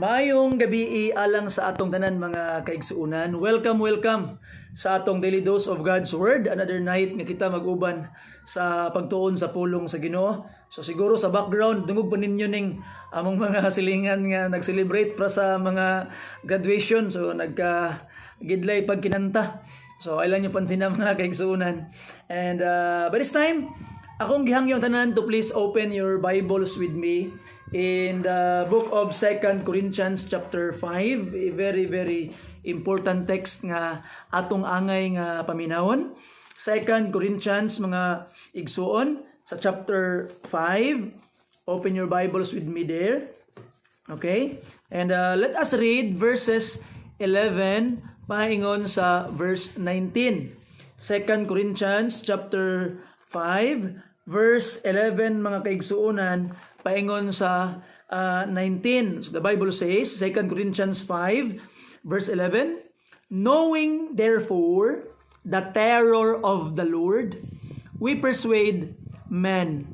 Maayong gabi alang sa atong tanan mga kaigsuunan. Welcome sa atong daily dose of God's Word. Another night nga kita mag-uban sa pagtuon sa pulong sa Ginoo. So siguro sa background dungog pa ninyo ning among mga silingan nga nag-celebrate para sa mga graduation. So gidlay pagkinanta. So ay lang yung pansin na mga kaigsuunan. And by this time, akong gihangyong tanan to please open your Bibles with me in the book of 2 Corinthians chapter 5, a very important text nga atong angay nga paminawon. 2 Corinthians mga igsuon sa chapter 5. Open your Bibles with me there. Okay? And let us read verses 11 paingon sa verse 19. 2 Corinthians chapter 5 verse 11 mga kaigsuonan paingon sa 19. So the Bible says, 2 Corinthians 5, verse 11, knowing therefore the terror of the Lord, we persuade men,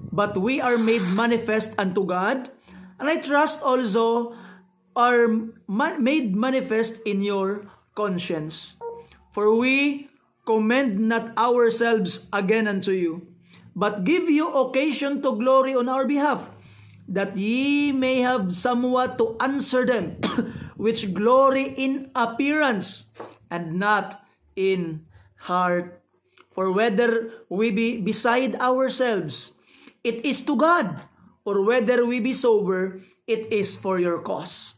but we are made manifest unto God, and I trust also are made manifest in your conscience. For we commend not ourselves again unto you, but give you occasion to glory on our behalf, that ye may have somewhat to answer them, which glory in appearance, and not in heart. For whether we be beside ourselves, it is to God, or whether we be sober, it is for your cause.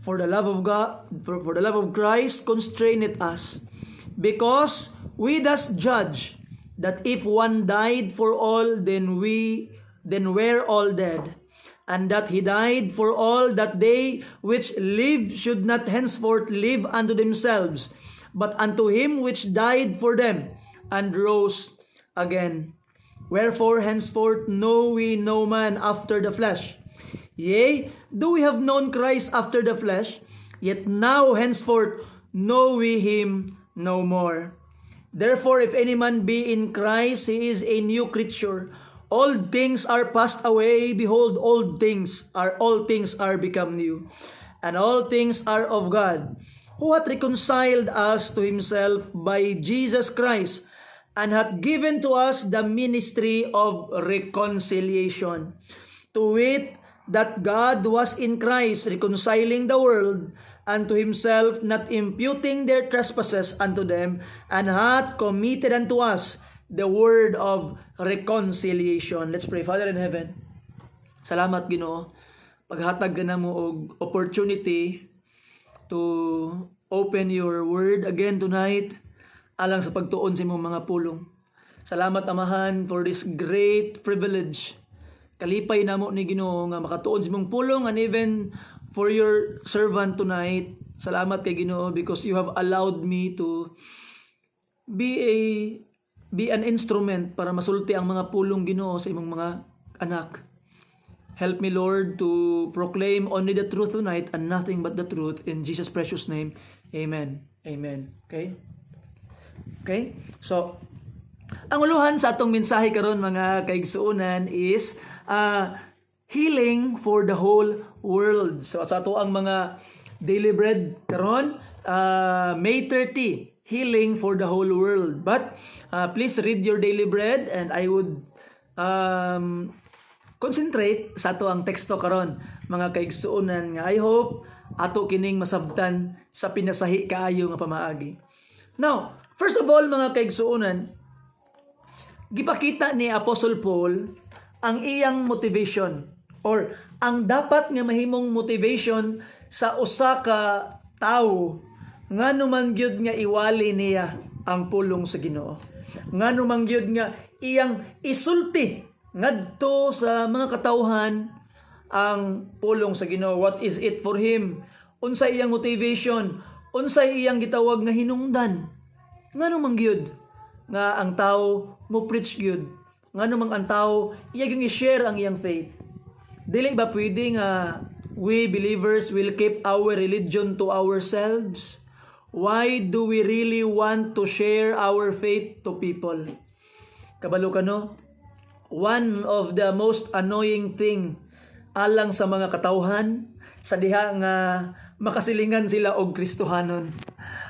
For the love of God, for the love of Christ constraineth us, because we thus judge, that if one died for all, then we're all dead, and that he died for all, that they which live should not henceforth live unto themselves, but unto him which died for them, and rose again. Wherefore henceforth know we no man after the flesh. Yea, do we have known Christ after the flesh? Yet now henceforth know we him no more. Therefore, if any man be in Christ, he is a new creature. All things are passed away. Behold, all things are become new. And all things are of God, who hath reconciled us to himself by Jesus Christ, and hath given to us the ministry of reconciliation. To wit, that God was in Christ reconciling the world unto himself, not imputing their trespasses unto them, and hath committed unto us the word of reconciliation. Let's pray. Father in heaven, salamat Ginoo, paghatag ka na mo og opportunity to open your word again tonight, alang sa pagtuon sa imong mga pulong. Salamat Amahan for this great privilege. Kalipay namo ni Ginoo nga makatuon sa imong pulong, and even for your servant tonight. Salamat kay Ginoo because you have allowed me to be an instrument para masulti ang mga pulong Ginoo sa imong mga anak. Help me Lord to proclaim only the truth tonight and nothing but the truth, in Jesus precious name. Amen. Amen. Okay? So ang uluhan sa atong mensahe karon mga kaigsuonan is healing for the whole world. So sa ato ang mga daily bread karon, May 30, healing for the whole world. But please read your daily bread, and I would concentrate sa ato ang teksto karon mga kaigsuonan nga I hope ato kining masabtan sa pinasahi kaayo nga pamaagi. Now, first of all mga kaigsuonan, gipakita ni Apostle Paul ang iyang motivation, or ang dapat nga mahimong motivation sa usa ka tawo ngano man gyud nga iwali niya ang pulong sa Ginoo, ngano man gyud nga iyang isulti ngadto sa mga katawhan ang pulong sa Ginoo. What is it for him? Unsay iyang motivation? Unsay iyang gitawag nga hinungdan? Ngano man gyud nga ang tawo mo preach gyud, ngano man ang tawo iya gyud i-share ang iyang faith. Dili ba pwede nga we believers will keep our religion to ourselves? Why do we really want to share our faith to people? Kabalo ka no? One of the most annoying thing alang sa mga katawhan sa diha nga makasilingan sila og Kristohanon.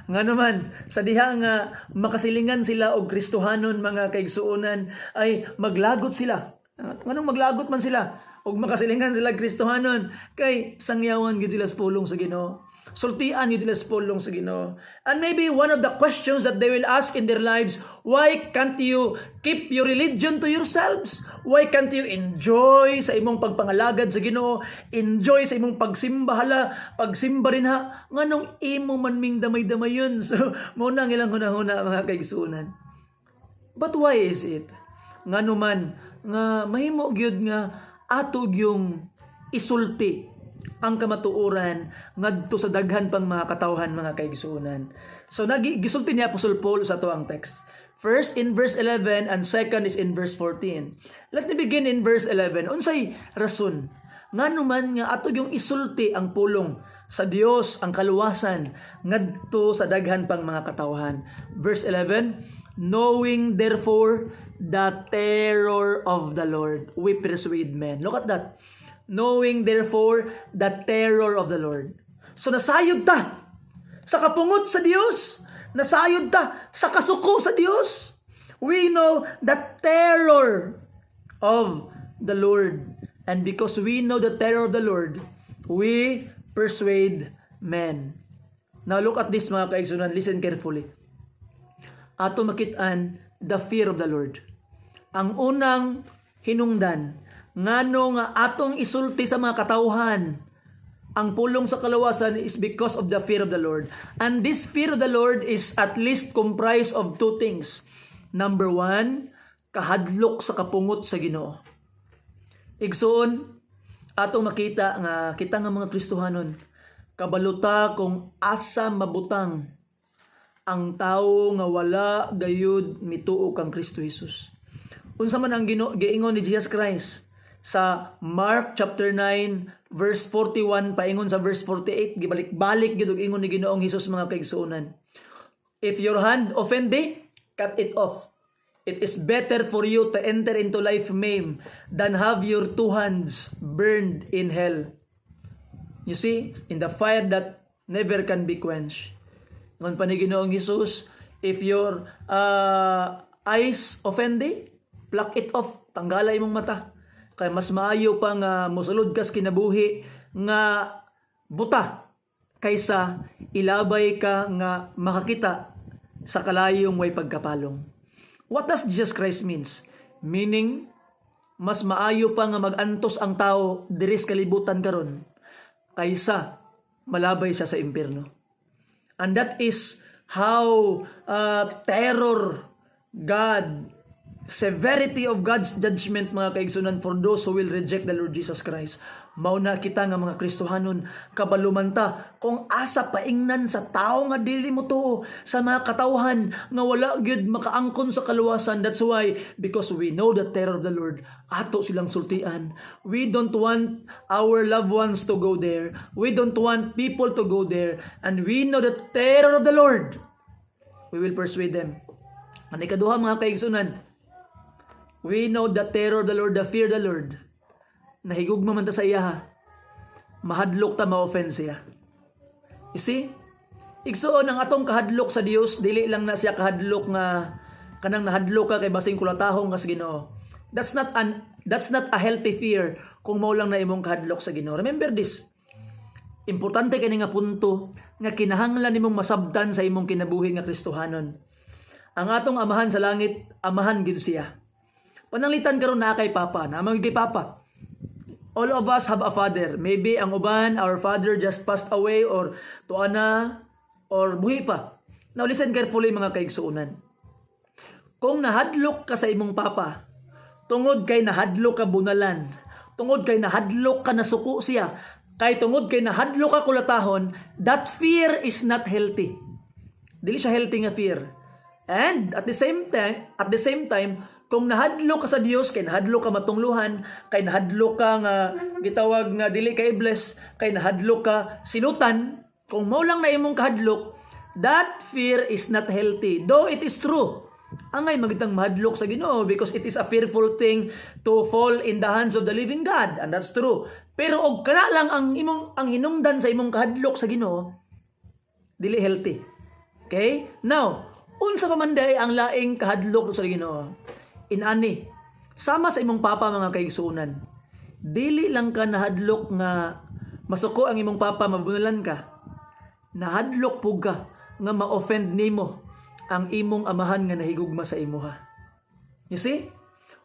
Nga naman, sa diha nga makasilingan sila og Kristohanon mga kaigsuonan ay maglagot sila. Nganong maglagot man sila og makasilingan sila Kristohanon kay sangyawan gyud sila sa pulong sa Ginoo. Sultian gyud sila sa pulong sa Ginoo. And maybe one of the questions that they will ask in their lives, why can't you keep your religion to yourselves? Why can't you enjoy sa imong pagpangalagad sa Ginoo? Enjoy sa imong pagsimba hala, pagsimba rin ha. Nganong imo man ming damay-damay yun? So, mo na ilang hunahuna mga kaigsuunan. But why is it? Ngano man nga mahimo gyud nga ato yung isulti ang kamatuoran ngadto sa daghan pang mga katawhan mga kaigsuonan. So gisulti ni Apostle Paul sa tuang text. First in verse 11 and second is in verse 14. Let me begin in verse 11. Unsay rason ngano man nga ato yung isulti ang pulong sa Dios ang kaluwasan ngadto sa daghan pang mga katawhan. Verse 11, knowing therefore the terror of the Lord, we persuade men. Look at that. Knowing therefore the terror of the Lord. So nasayod ta sa kapungot sa Dios. Nasayod ta sa kasuko sa Dios. We know the terror of the Lord. And because we know the terror of the Lord, we persuade men. Now look at this mga kaigsunan. Listen carefully. Ato makitaan the fear of the Lord. Ang unang hinungdan ngano nga atong isulti sa mga katawhan ang pulong sa kalawasan is because of the fear of the Lord. And this fear of the Lord is at least comprised of two things. Number one, kahadlok sa kapungot sa Ginoo. Igsoon, atong makita nga kita nga mga Kristohanon, kabaluta kung asa mabutang ang tawo nga wala gayud mituo kang Kristo Jesus. Unsa man ang giingon ni Jesus Christ sa Mark chapter 9 verse 41 paingon sa verse 48, gibalik-balik gyud og ingon ni Ginoong Hesus mga kaigsuonan. If your hand offend thee, cut it off. It is better for you to enter into life maimed than have your two hands burned in hell. You see, in the fire that never can be quenched. Ngon pa ni Ginoong Hesus, if your eyes offend thee, pluck it off, tanggalay imong mata. Kay mas maayo pa nga mosulod kas kinabuhi nga buta kaysa ilabay ka nga makakita sa kalayong way pagkapalong. What does Jesus Christ means? Meaning, mas maayo pa nga magantos ang tao diri sa kalibutan karon kaysa malabay siya sa impyerno. And that is how terror God, severity of God's judgment mga kaigsunan for those who will reject the Lord Jesus Christ. Mao na kita nga mga Kristohanon kabalumanta kung asa paingnan sa tao nga dili mo tuo sa mga katawhan nga wala gyud makaangkon sa kaluwasan. That's why, because we know the terror of the Lord, ato silang sultian. We don't want our loved ones to go there. We don't want people to go there. And we know the terror of the Lord. We will persuade them. Ang ikaduha mga kaigsunan, we know the terror of the Lord, the fear of the Lord. Nahigugma man ta sa iya ha. Mahadlok ta, ma-offend siya. You see? Igsuon ang atong kahadlok sa Dios, dili lang na siya kahadlok nga kanang nahadlok ka kay basing kulatahong kas Ginoo. That's not a healthy fear kung mao lang na imong kahadlok sa Ginoo. Remember this. Importante kini nga punto nga kinahanglan nimong masabtan sa imong kinabuhi nga Kristohanon. Ang atong amahan sa langit, amahan gid siya. Pananglitan karon na kay Papa, na kay Papa. All of us have a father. Maybe ang uban, our father just passed away or tuana or buhi pa. Now listen carefully mga kaigsuunan. Kung nahadlok ka sa imong papa, tungod kay nahadlok ka bunalan, tungod kay nahadlok ka nasuko siya, kay tungod kay nahadlok ka kulatahon, that fear is not healthy. Dili siya healthy nga fear. And at the same time, kung nahadlok ka sa Dios, kay nahadlok ka matungluhan, kay nahadlok ka nga gitawag nga dili kay bless, kay nahadlok ka sinutan, kung mao lang na imong kahadlok, that fear is not healthy. Though it is true angay magitang mahadlok sa Ginoo because it is a fearful thing to fall in the hands of the living God, and that's true. Pero og kana lang ang hinungdan sa imong kahadlok sa Ginoo, dili healthy. Okay? Now, unsa pa man day ang laing kahadlok sa Ginoo? Inani, sama sa imong papa mga kaigsuonan. Dili lang ka nahadlok nga masuko ang imong papa, mabunulan ka. Nahadlok pug ka nga ma-offend nimo ang imong amahan nga nahigugma sa imuha. You see?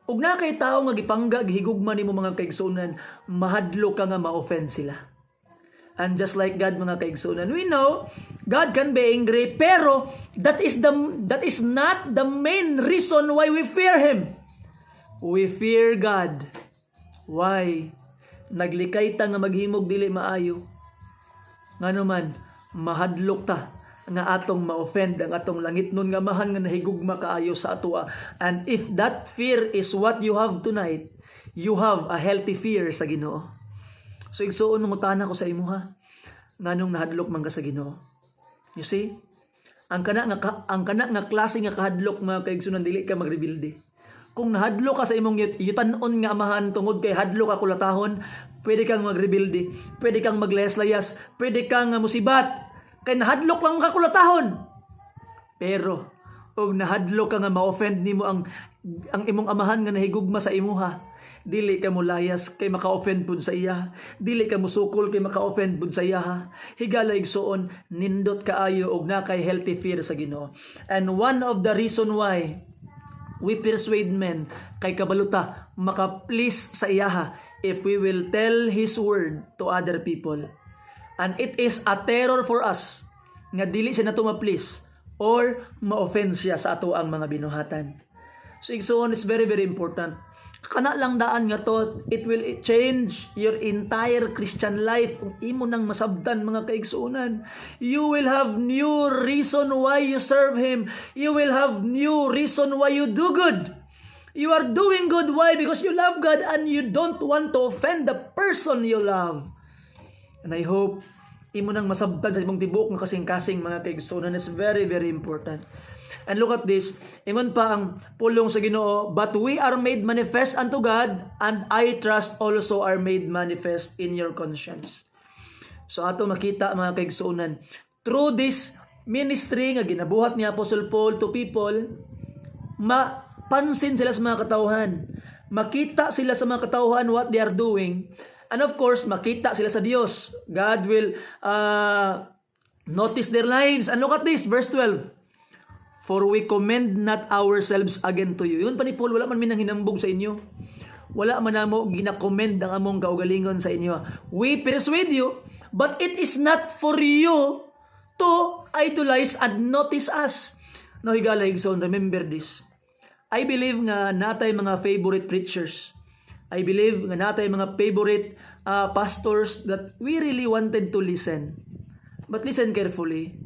Ug na kay tawo nga gipangga gihigugma nimo mga kaigsuonan, mahadlok ka nga ma-offend sila. And just like God mga kaigsuonan, we know God can be angry, pero that is not the main reason why we fear Him. We fear God. Why? Naglikay ta nga maghimog dili maayo. Ngano man, mahadlok ta nga atong ma-offend ang atong langit nun nga mahan nga nahigugma kaayo sa atoa. And if that fear is what you have tonight, you have a healthy fear sa Ginoo. So igsuon mo tana ko sa imuha, nganong nahadlok man ka sa Ginoo. You see? Ang kana nga klase nga kahadlok mga kaigsunan, dili ka magrebilde. Kung nahadlok ka sa imong yutan-on nga amahan tungod kay hadlok ka kulatahon, pwede kang magrebilde, pwede kang magleslayas, pwede kang musibat. Kay nahadlok lang ka kulatahon. Pero og nahadlok ka nga ma-offend nimo ang imong amahan nga nahigugma sa imuha, dili ka mo layas kay maka-offend pud sa iya, dili ka mo sukol kay maka-offend pud sa iya. Higala igsuon, nindot kaayo og na kay healthy fear sa Ginoo. And one of the reason why we persuade men kay kabaluta maka-please sa iyaha if we will tell His word to other people. And it is a terror for us nga dili siya nato ma-please or ma-offend siya sa ato ang mga binuhatan. So igsoon, it's very very important. Kana lang daan nga to, it will change your entire Christian life kung imo nang masabtan mga kaigsuonan. You will have new reason why you serve Him. You will have new reason why you do good. You are doing good. Why? Because you love God and you don't want to offend the person you love. And I hope imo nang masabtan sa imong tibuok nga kasing-kasing mga kaigsuonan is very very important. And look at this, ingon pa ang pulong sa Ginoo, but we are made manifest unto God, and I trust also are made manifest in your conscience. So ato makita mga kaigsuonan, through this ministry nga ginabuhat ni Apostle Paul to people, mapansin sila sa mga katawhan, makita sila sa mga katawhan what they are doing. And of course, makita sila sa Dios. God will notice their lives. And look at this, verse 12. For we commend not ourselves again to you. Yun pa ni Paul, wala man minang hinambog sa inyo. Wala man namo ginakomend ang among kaugalingon sa inyo. We persuade you, but it is not for you to idolize and notice us. Now, higalig, so remember this. I believe nga natay mga favorite preachers. I believe nga natay mga favorite pastors that we really wanted to listen. But listen carefully.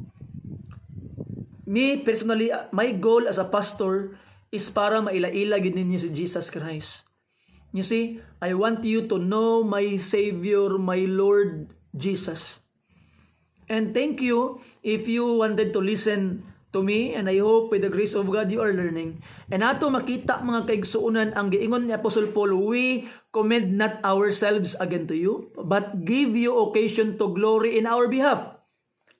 Me, personally, my goal as a pastor is para maila-ila gid ninyo si Jesus Christ. You see, I want you to know my Savior, my Lord Jesus. And thank you if you wanted to listen to me, and I hope with the grace of God you are learning. And ato makita mga kaigsuonan ang giingon ni Apostle Paul, we commend not ourselves again to you, but give you occasion to glory in our behalf.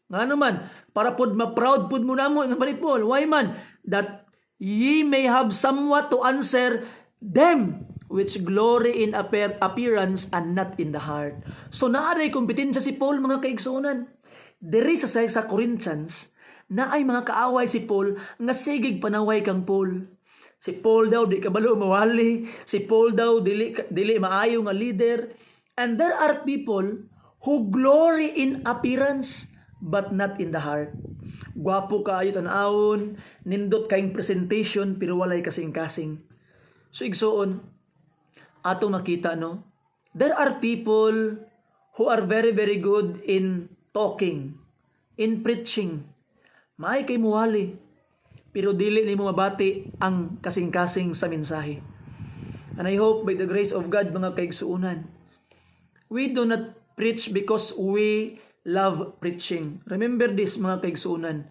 Ngano man, para pod ma-proud pod mo namo nga ni Paul. Why man? That ye may have somewhat to answer them which glory in appearance and not in the heart. So naaray kompetensya si Paul mga kaigsuonan. Diri sa Corinthians, na ay mga kaaway si Paul nga sigig panaway kang Paul. Si Paul daw di kabalo mawali, si Paul daw dili maayo nga leader. And there are people who glory in appearance but not in the heart. Gwapo kaayo tan-awon, nindot kayong presentation pero walay kasing-kasing. So igsoon ato makita no, there are people who are very very good in talking, in preaching. Maay kay muwali, pero dili nimo mabati ang kasing-kasing sa mensahe. And I hope by the grace of God mga kaigsuonan, we do not preach because we love preaching. Remember this mga kaigsuonan,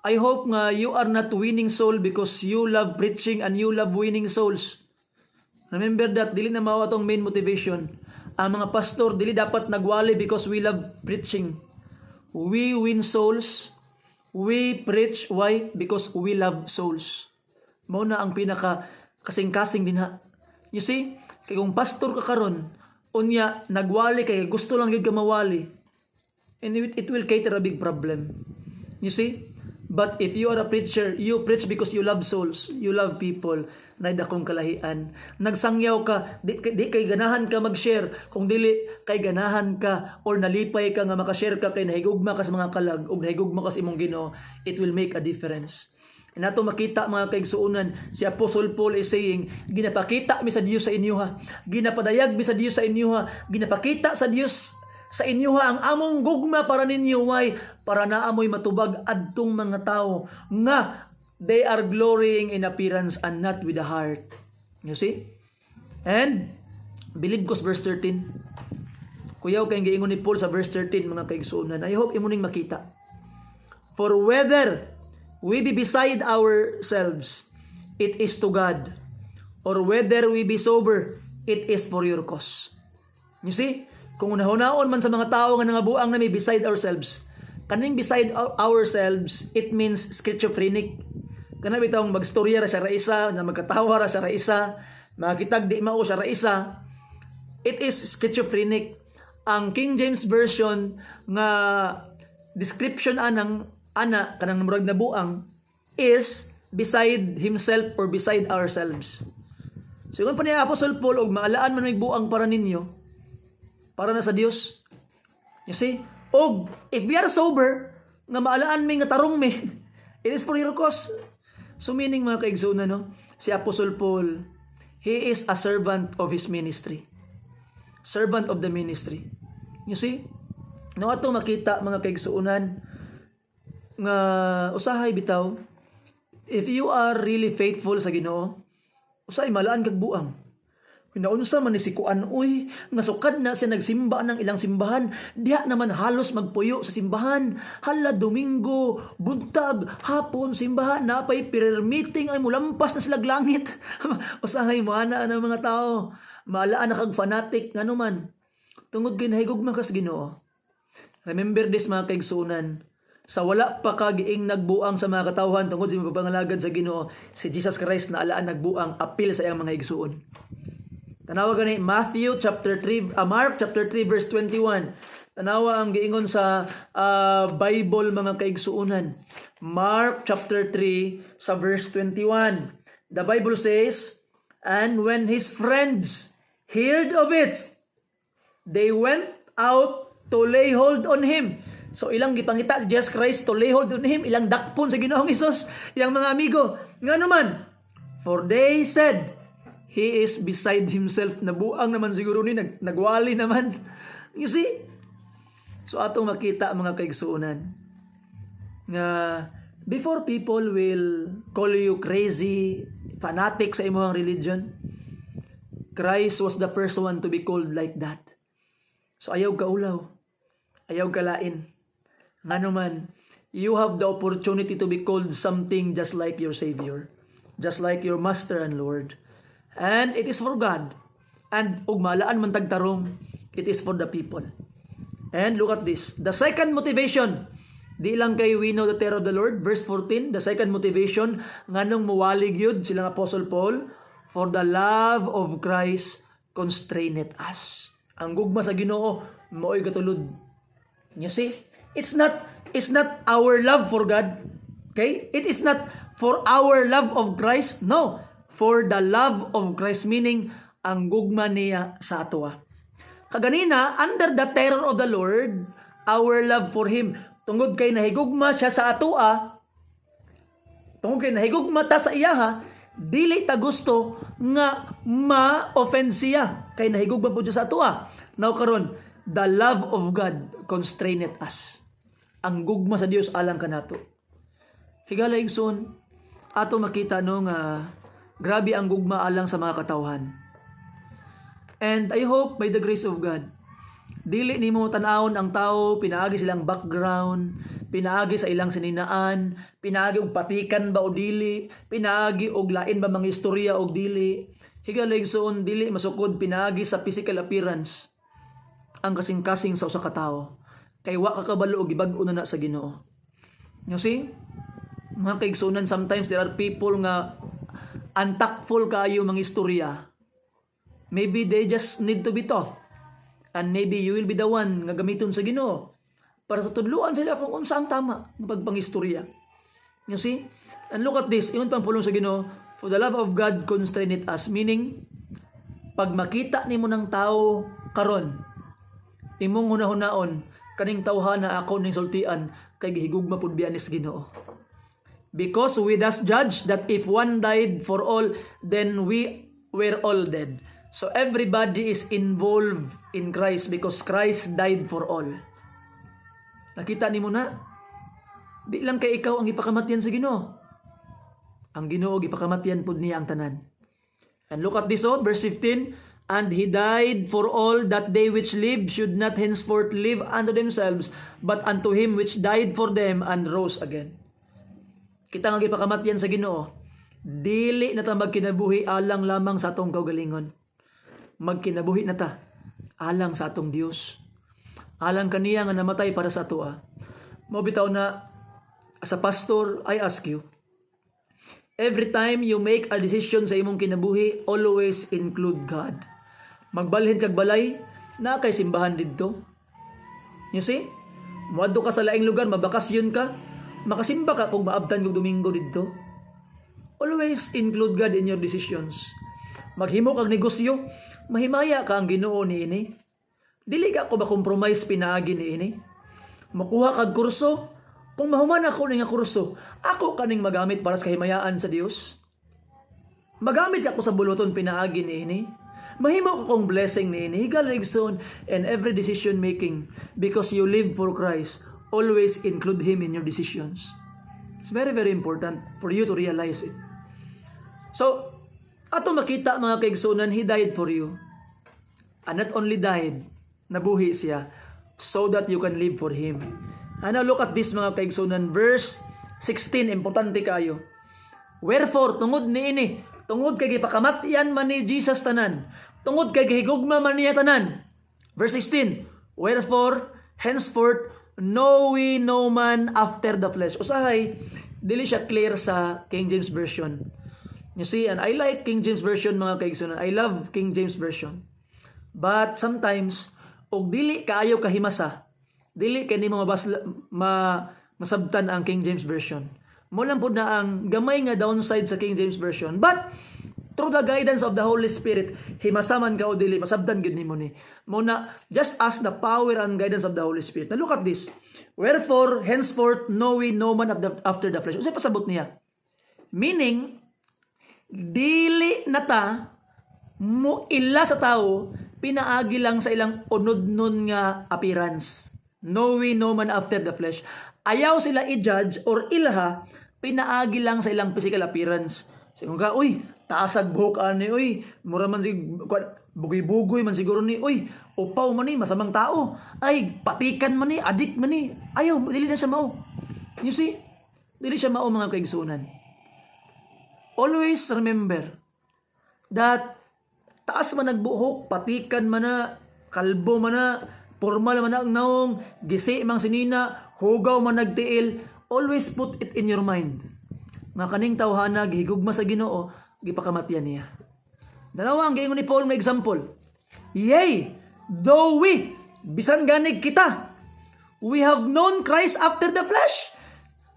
I hope nga you are not winning soul because you love preaching and you love winning souls. Remember that, dili na mao atong main motivation. Ang mga pastor, dili dapat nagwali because we love preaching. We win souls. We preach. Why? Because we love souls. Mao na ang pinaka kasing-kasing din ha. You see, kay kung pastor ka karon, unya nagwali kay gusto lang gyud ka mawali. And it will cater a big problem. You see? But if you are a preacher, you preach because you love souls, you love people, na dakong kalahian. Nagsangyaw ka, di kay ganahan ka mag-share, kung dili kay ganahan ka or nalipay ka nga makashare ka kay nahigugma ka sa mga kalag o nahigugma ka sa imong Ginoo, it will make a difference. And ato makita mga kaigsuunan, si Apostle Paul is saying, ginapakita mi sa Dios sa inyo ha, ginapadayag mi sa Dios sa inyo ha, ginapakita sa Dios sa inyo ha ang among gugma para ninyo, why? Para naamoy matubag adtong mga tao nga they are glorying in appearance and not with the heart. You see? And believe ko sa verse 13. Kuyaw kay giingon ni Paul sa verse 13 mga kaigsuunan. I hope imo ning makita. For whether we be beside ourselves, it is to God. Or whether we be sober, it is for your cause. You see? Kung unahunaon man sa mga tao nga nangabuang na may beside ourselves, kaning beside ourselves, it means schizophrenic. Kana bitawng magstorya ra siya ra isa, na magkatawa ra siya ra isa, makitag di mao siya ra isa. It is schizophrenic. Ang King James Version nga description anang ana kanang murag na buang is beside himself or beside ourselves. So kung pa ni Apostle Paul og maalaan man may buang para ninyo, para na sa Dios. You see? Og if we are sober, nga maalaan mi nga tarong mi, it is for your cause. So meaning mga kaigsunan, no? Si Apostle Paul, he is a servant of his ministry. Servant of the ministry. You see? No ato makita mga kaigsuunan nga usahay bitaw, if you are really faithful sa Ginoo, usahay malaan kag buang. Pinaunsa man ni si Kuan, uy, nasukad na siya nagsimba ng ilang simbahan, diha naman halos magpuyo sa simbahan, hala Domingo, buntag, hapon, simbahan, napay prayer meeting, ay mulampas na sila langit. Usahay mo ana ang mga tao, maalaan na kag fanatic, nga naman, tungod kinahigog makas Ginoo. Remember this mga kaigsunan, sa wala pa kagiing nagbuang sa mga katawhan tungod sa pagpangalagad sa Ginoo, si Jesus Christ na alaan nagbuang apil sa iyang mga igsuon. Tanawa gani Matthew chapter 3, Mark chapter 3 verse 21. Tanawa ang giingon sa Bible mga kaigsuunan. Mark chapter 3 sa verse 21. The Bible says, and when his friends heard of it, they went out to lay hold on him. So ilang gipangita si Jesus Christ to lay hold on him, ilang dakpon sa Ginoong Hesus, yang mga amigo. Nga naman, for they said, he is beside himself. Nabuang naman siguro ni, nagwali naman. You see? So atong makita mga kaigsuunan nga before people will call you crazy, fanatic sa imong religion, Christ was the first one to be called like that. So ayaw ka ulaw, ayaw ka lain. Nga naman, you have the opportunity to be called something just like your Savior, just like your Master and Lord. And it is for God. And ug malaan man tagtarong, it is for the people. And look at this. The second motivation, di lang kay we know the terror of the Lord. Verse 14, the second motivation, nganong muwalig yun silang Apostle Paul, for the love of Christ constraineth us. Ang gugma sa Ginoo, maoy katulod. You see? It's not our love for God. Okay? It is not for our love of Christ. No. For the love of Christ, meaning ang gugma niya sa atoa. Kaganina, under the terror of the Lord, our love for Him, tungod kay nahigugma siya sa atoa, tungod kay nahigugma ta sa iyaha, dili ta gusto nga ma-offend siya, kay nahigugma po siya sa atoa. Now karon, the love of God constraineth us. Ang gugma sa Dios alang kanato. Higala igsoon, ato makita no nga grabe ang gugma alang sa mga katawhan. And I hope by the grace of God, Dili nimo tan-awon ang tao, pinaagi silang background, pinaagi sa ilang sininaan, pinaagi og patikan ba o dili, pinaagi og lain ba mga istorya og dili. Higaligsoon dili masukod pinaagi sa physical appearance ang kasing-kasing sa usa ka tawo. Kay wa ka kabalo og gibag-o na sa Ginoo. You see? Mga kaigsunan, sometimes there are people nga untactful kayo mga istorya. Maybe they just need to be taught. And maybe you will be the one nga gamiton sa Ginoo para tutudluan sila kung unsa ang tama ng pagpangistorya. You see? And look at this, ingon pang pulong sa Ginoo, for the love of God constraineth us, meaning pag makita nimo ng tao karon, imong hunahunahon kaning tawhana ako ning sultian kay gihigugma pud biya ni sa Ginoo. Because we thus judge that if one died for all, then we were all dead. So everybody is involved in Christ because Christ died for all. Nakita nimo na? Di lang kay ikaw ang ipakamatyan sa Ginoo. Ang Ginoo ipakamatyan pud niya ang tanan. And look at this, verse 15. And he died for all, that they which live should not henceforth live unto themselves, but unto him which died for them and rose again. Kita nga gipakamatyan sa Ginoo. Dili na ta magkinabuhi alang lamang sa atong kaugalingon. Magkinabuhi na ta alang sa atong Dios. Alang kaniya nga namatay para sa atoa. Mo bitaw na, as a pastor, I ask you, every time you make a decision sa imong kinabuhi, always include God. Magbalhin kag balay, na kay simbahan didto. You see? Muadto ka sa laing lugar, mabakasyon ka, makasimba ka kung maabtan kog Domingo didto. Always include God in your decisions. Maghimo kag negosyo, mahimaya ka ang Ginoo niini. Dili ka ko ba-compromise pinaagi niini. Makuha kag kurso, kung mahuman ako ning kurso, ako kaning magamit para sa kahimayaan sa Dios. Magamit ako sa buluton pinaagi niini. Mahimo ka kong blessing niini. Higaligson and every decision making, because you live for Christ, always include Him in your decisions. It's very, very important for you to realize it. So, ato makita mga kaigsunan, He died for you. And not only died, nabuhi siya so that you can live for Him. And now look at this mga kaigsunan, verse 16, importante kayo. Wherefore, tungod niini, tungod kay gipakamatyan man ni Jesus tanan, tungod kay gihigugma man niya tanan. Verse 16, wherefore, henceforth, know we no man after the flesh. Usahay, dili siya clear sa King James Version. You see, and I like King James Version mga kaigsunan. I love King James Version. But sometimes, og dili kaayo kahimasa, dili kay nimo masabtan ang King James Version. Mo lang pud na ang gamay nga downside sa King James Version. But through the guidance of the Holy Spirit, himasaman ka o dili, masabtan gid nimo ni. Mo na just ask the power and guidance of the Holy Spirit. Now look at this. Wherefore henceforth know we no man after the flesh. Usa pasabot niya. Meaning dili na ta mo ila sa tao pinaagi lang sa ilang unod nun nga appearance. No we no man after the flesh. Ayaw sila i-judge or ilha pinaagi lang sa ilang physical appearance. Siguro ka, uy, taasag buhok ani, uy, mura man bugoy-bugoy man siguro ni, uy, upaw man ni, masamang tao. Ay, patikan man ni, adik man ni. Ayaw, dili na siya mao. You see? Dili siya mao mga kaigsunan. Always remember that taas man nagbuhok, patikan man na, kalbo man na, formal man na ang naong, gisi mang sinina, hugaw man nagtiil, always put it in your mind. Nga kaning tawhana, gihigugma sa Ginoo, gipakamatyan niya. Dalawa ang giingon ni Paul nga example. Yea, though we, bisan ganig kita, we have known Christ after the flesh.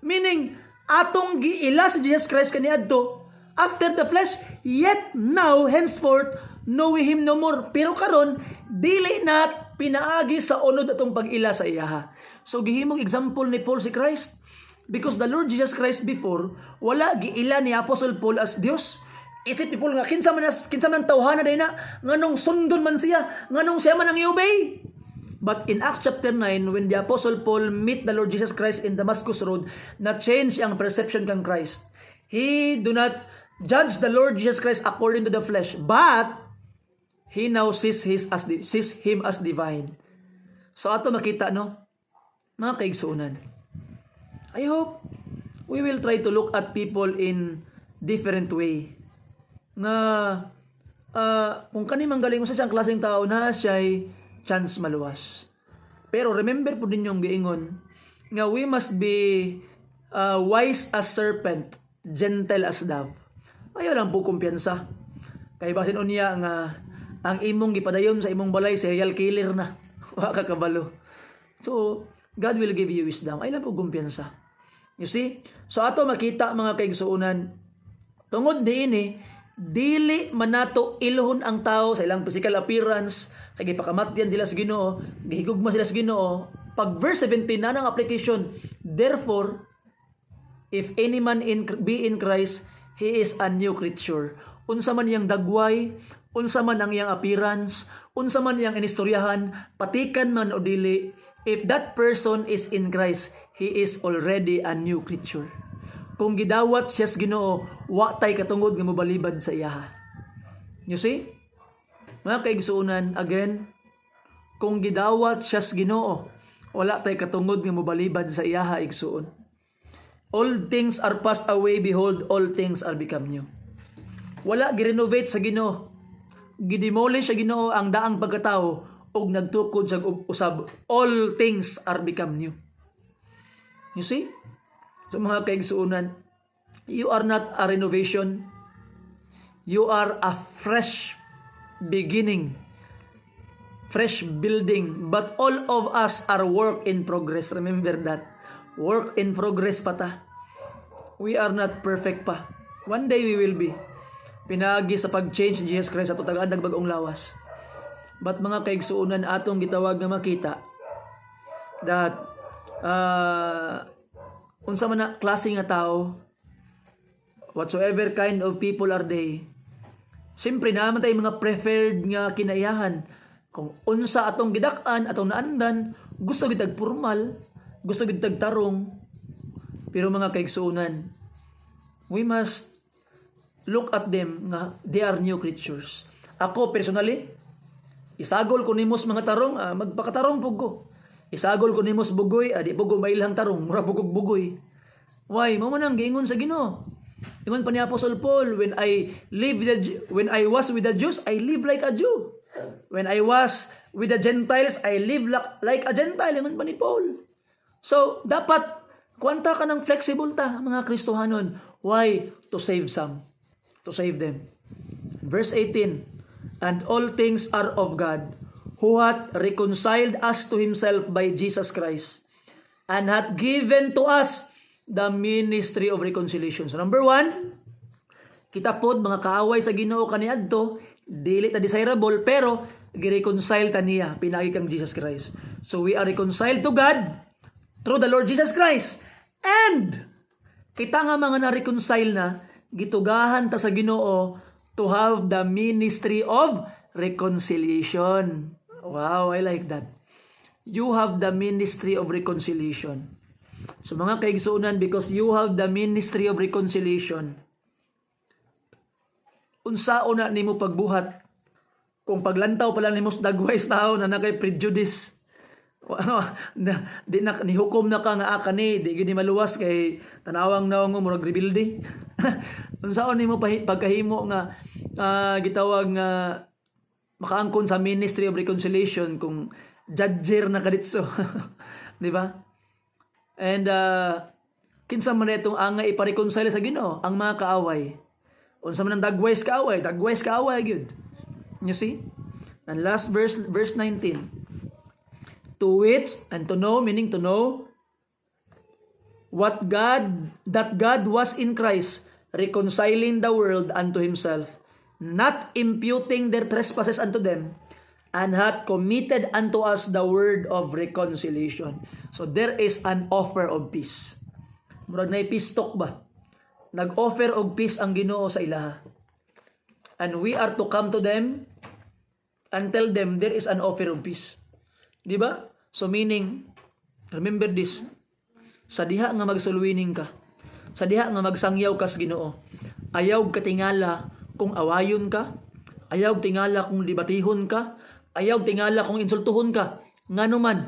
Meaning, atong giila si Jesus Christ kaniadto after the flesh, yet now, henceforth, know we Him no more. Pero karon, dili na pinaagi sa unod atong pag-ila sa iyaha. So, gihimong example ni Paul si Christ. Because the Lord Jesus Christ before, wala giila ni Apostle Paul as Dios. Isip ni Paul nga, kinsa man tawhana day na, nganong sundon man siya, nganong siya man ang i-obey. But in Acts chapter 9, when the Apostle Paul meet the Lord Jesus Christ in Damascus Road, na-change ang perception kang Christ. He do not judge the Lord Jesus Christ according to the flesh, but he now sees him as divine. So ato makita no, mga kaigsuunan. I hope we will try to look at people in different way. Nga kung kani manggaling sa siyang klaseng tao na siya'y chance maluwas. Pero remember po din yung giingon nga we must be wise as serpent, gentle as dove. Ayaw lang po kumpiyansa. Kay basin unya nga ang imong gipadayon sa imong balay serial killer na. Wa ka kabalo. So God will give you wisdom. Ay lang po kumpiyansa. You see? So ato makita mga kaigsuunan, tungod diini dili man nato iluhon ang tao sa ilang physical appearance, kay gipakamatyan sila sa Ginoo, gihigugma sila sa Ginoo. Pag verse 17 na ng application, therefore, if any man be in Christ, he is a new creature. Unsa man iyang dagway, unsa man ang iyang appearance, unsa man iyang inistoryahan, patikan man o dili, if that person is in Christ, he is already a new creature. Kung gidawat siya sa Ginoo, wa tay katungod nga mobalibad sa iyaha. You see? Mga kaigsuunan, again, kung gidawat siya sa Ginoo, wala tay katungod nga mobalibad sa iyaha igsuon. All things are passed away, behold, all things are become new. Wala girenovate sa Ginoo. Gidemolish sa Ginoo ang daang pagkatao ug nagtukod sa usab. All things are become new. You see? So mga kaigsuunan, you are not a renovation. You are a fresh beginning. Fresh building. But all of us are work in progress. Remember that. Work in progress pa ta. We are not perfect pa. One day we will be. Pinagi sa pag-change ni Jesus Christ ato tagad bagong lawas. But mga kaigsuunan atong gitawag nga makita that unsa man na klase nga tao, whatsoever kind of people are they, siyempre naman tayo mga preferred nga kinaiyahan. Kung unsa atong gidak-an, atong naandan, gusto gitag formal, gusto gitag tarong. Pero mga kaigsuunan, we must look at them nga they are new creatures. Ako personally, isagol ko nimos mga tarong, magpakatarong pug ko. Isagol ko nimos bugoy, di pugo mailang tarong, mura pugog bugoy. Why? Mo man ang giingon sa Ginoo. Ingon pa ni Apostle Paul, when I was with the Jews, I live like a Jew. When I was with the Gentiles, I live like a Gentile. Ingon pa ni Paul. So, dapat kwanta ka ng flexible ta, mga Kristohanon. Why? To save some. To save them. Verse 18, and all things are of God, who hath reconciled us to himself by Jesus Christ, and hath given to us the ministry of reconciliation. So number 1, kita pod mga kaaway sa Ginoo kaniadto, dili ta desirable, pero gi-reconcile ta niya pinagi kang Jesus Christ. So we are reconciled to God through the Lord Jesus Christ. And kita nga mga na-reconcile na, gitugahan ta sa Ginoo to have the ministry of reconciliation. Wow, I like that. You have the ministry of reconciliation. So mga kaigsuunan, because you have the ministry of reconciliation, unsaon na nimo pagbuhat kung paglantaw pala nimo sa dagways tao na nakay prejudice. Di na nihukom na ka nga akani, di gyud maluwas kay tanawang nawang mo murag rebuilding. Unsaon nimo pagkahimo nga gitawag nga makaangkon sa ministry of reconciliation kung judger na kaditso. Di ba? And kinsa man itong angay ipareconcile sa Ginoo ang mga kaaway. Unsa man ang dagways kaaway gyud. You see? And last verse 19. To which, and to know, meaning to know that God was in Christ, reconciling the world unto himself, not imputing their trespasses unto them, and hath committed unto us the word of reconciliation. So there is an offer of peace. Murag na peace talk ba? Nag-offer of peace ang Ginoo sa ilaha. And we are to come to them and tell them there is an offer of peace. Di ba? So meaning, remember this, sa diha nga magsulwining ka, sa diha nga magsangyaw ka sa Ginoo, ayaw ka tingala kung awayon ka, ayaw tingala kung libatihon ka, ayaw tingala kung insultuhon ka, Nganuman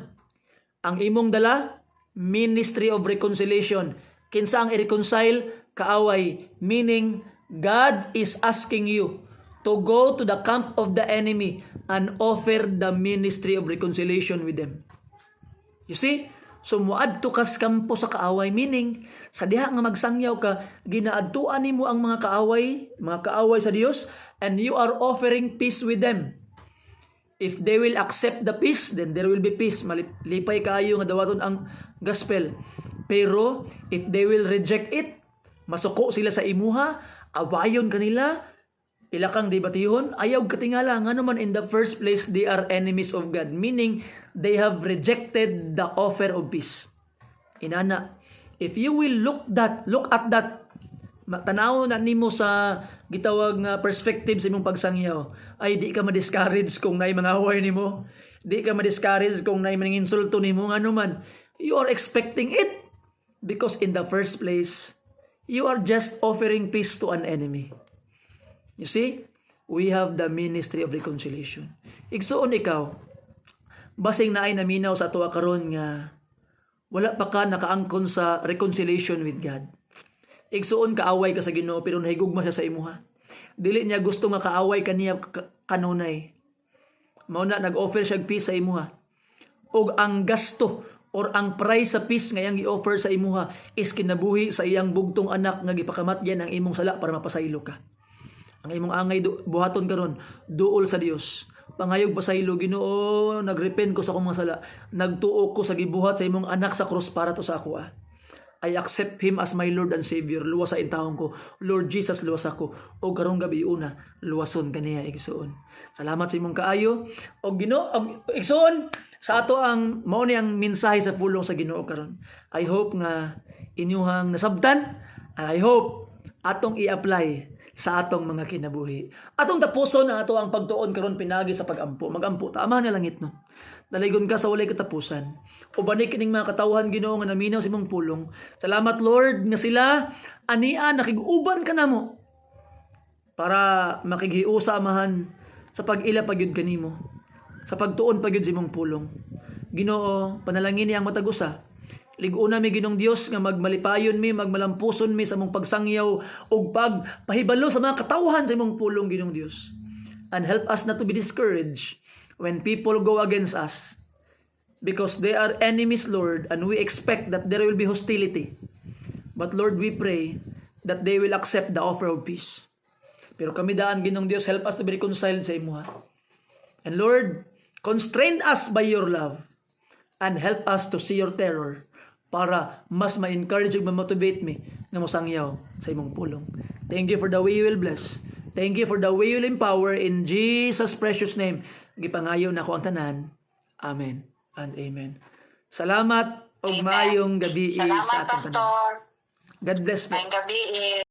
ang imong dala, ministry of reconciliation. Kinsa ang i-reconcile? Kaaway. Meaning, God is asking you to go to the camp of the enemy and offer the ministry of reconciliation with them. You see? So, muadto ka sa kampo sa kaaway. Meaning, sa diha nga magsangyaw ka, ginaadtuan nimo ang mga kaaway sa Dios, and you are offering peace with them. If they will accept the peace, then there will be peace. Malipay kaayo nga dawaton ang gospel. Pero, if they will reject it, masuko sila sa imuha, awayon kanila, ilakang debatihon, ayaw katingala, nga naman in the first place, they are enemies of God. Meaning, they have rejected the offer of peace. Inana, if you will look at that, tanaw na nimo sa gitawag nga perspective sa imong pagsangyaw, ay di ka ma-discourage kung naay mga away nimo, di ka ma-discourage kung naay mga insulto nimo, nga naman, you are expecting it, because in the first place, you are just offering peace to an enemy. You see, we have the ministry of reconciliation. Igsuon ikaw, basing na ay naminaw sa tuwa karon nga wala pa ka nakaangkon sa reconciliation with God. Igsuon kaaway ka sa Ginoo pero nahigugma siya sa imuha. Dili niya gusto nga kaaway kaniya kanunay. Mao na nag-offer siya peace sa imuha. Og ang gasto or ang price sa peace nga iyang gi-offer sa imuha is kinabuhi sa iyang bugtong anak nga gipakamatyan ang imong sala para mapasaylo ka. Ang imong angay buhaton karon duol sa Dios. Pangayog pasaylo, Ginoo, nagrepent ko sa akong mga sala. Nagtuo ko sa gibuhat sa imong anak sa krus para to sa ako. I accept Him as my Lord and Savior. Luwas sa intawon ko. Lord Jesus, luwas ako. O karong gabi una, luwason kaniya, igsuon. Salamat sa imong kaayo. O Ginoo, igsuon, sa ato ang mao ni ang mensahe sa pulong sa Ginoo karon. I hope nga inyuhang nasabtan. I hope atong i-apply sa atong mga kinabuhi. Atong tapuson na ato ang pagtuon karon pinagi sa pagampo. Magampo ta amahan nga langit no. Daligon ka sa walay katapusan. O bani kining mga katawhan Ginoo nga naminaw sa imong pulong. Salamat Lord nga sila ania nakig-uban ka namo para makighiusa amahan sa pag-ila pagyud kanimo. Sa pagtuon pagyud sa imong pulong. Ginoo, panalangin ni ang matag-usa. Liguna mi Ginong Dios nga magmalipayon mi, magmalampuson mi sa mong pagsangyaw ug pagpahibalo sa mga katawhan sa imong pulong Ginong Dios. And help us not to be discouraged when people go against us. Because they are enemies, Lord, and we expect that there will be hostility. But Lord, we pray that they will accept the offer of peace. Pero kami daan Ginong Dios, help us to be reconciled sa imuha. And Lord, constrain us by your love and help us to see your terror para mas ma-encourage ug ma-motivate me na mosangyaw sa imong pulong. Thank you for the way you will bless. Thank you for the way you will empower. In Jesus' precious name, gipangayo na ko ang tanan. Amen and amen. Salamat ug maayong gabi sa atong tanan. God bless po. Maayong gabi.